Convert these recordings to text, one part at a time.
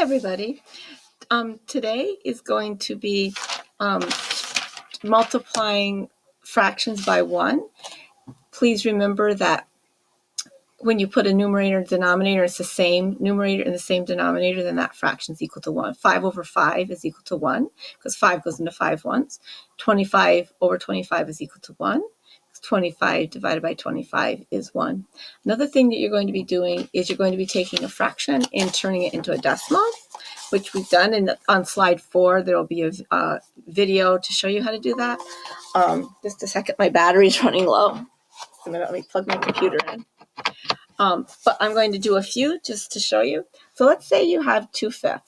everybody. Today is going to be multiplying fractions by 1. Please remember that when you put a numerator and denominator, it's the same numerator and the same denominator, then that fraction is equal to 1. 5 over 5 is equal to 1 because 5 goes into 5 once. 25 over 25 is equal to 1. 25 divided by 25 is 1. Another thing that you're going to be doing is you're going to be taking a fraction and turning it into a decimal, which we've done. And on slide 4, there will be a video to show you how to do that. Just a second, my battery's running low. So let me plug my computer in. But I'm going to do a few just to show you. So let's say you have 2/5.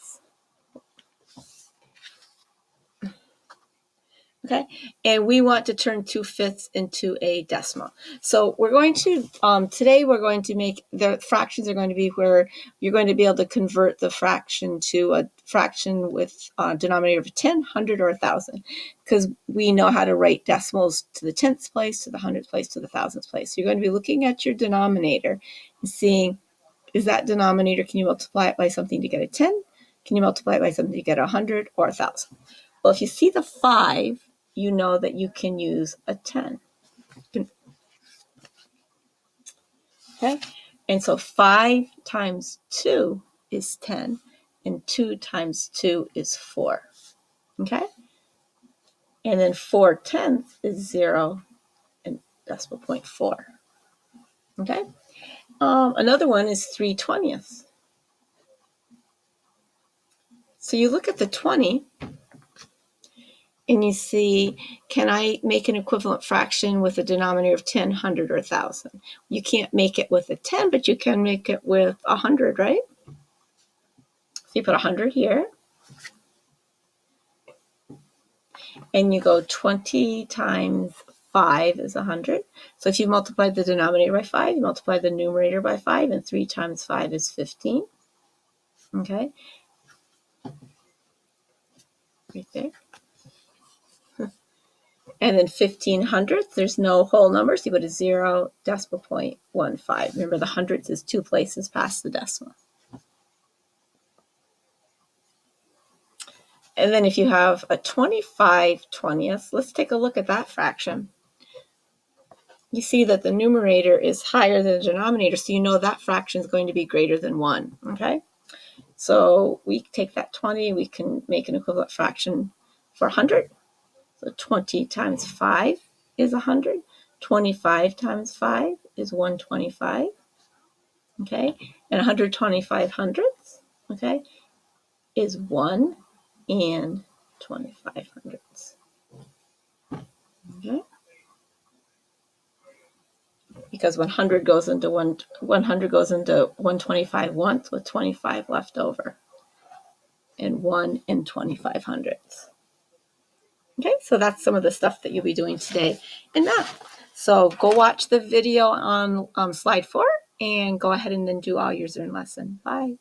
Okay, and we want to turn 2/5 into a decimal. So we're going to, today we're going to make, the fractions are going to be where you're going to be able to convert the fraction to a fraction with a denominator of 10, 100, or 1,000, because we know how to write decimals to the 10th place, to the 100th place, to the 1,000th place. So you're going to be looking at your denominator and seeing, is that denominator, can you multiply it by something to get a 10? Can you multiply it by something to get 100 or 1,000? Well, if you see the 5, you know that you can use a 10. Okay, and so 5 times 2 is 10, and 2 times 2 is 4. Okay, and then 4/10 is 0 and decimal point 4. Okay, another one is 3/20. So you look at the 20, and you see, can I make an equivalent fraction with a denominator of 10, 100, or 1,000? You can't make it with a 10, but you can make it with 100, right? So you put 100 here. And you go 20 times 5 is 100. So if you multiply the denominator by 5, you multiply the numerator by 5, and 3 times 5 is 15. Okay? Right there. And then 1,500ths, there's no whole number, so you put a 0, decimal point 15. Remember, the hundredths is 2 places past the decimal. And then if you have a 25/20, let's take a look at that fraction. You see that the numerator is higher than the denominator, so you know that fraction is going to be greater than 1, okay? So we take that 20, we can make an equivalent fraction for 100. So 20 times 5 is 100. 25 times 5 is 125, okay? And 125/100ths, okay, is 1 and 25/100ths, okay? Because 100 goes into 100 goes into 125 once with 25 left over, and 1 and 25/100ths. Okay, so that's some of the stuff that you'll be doing today in math. So go watch the video on slide 4 and go ahead and then do all your Zern lesson. Bye.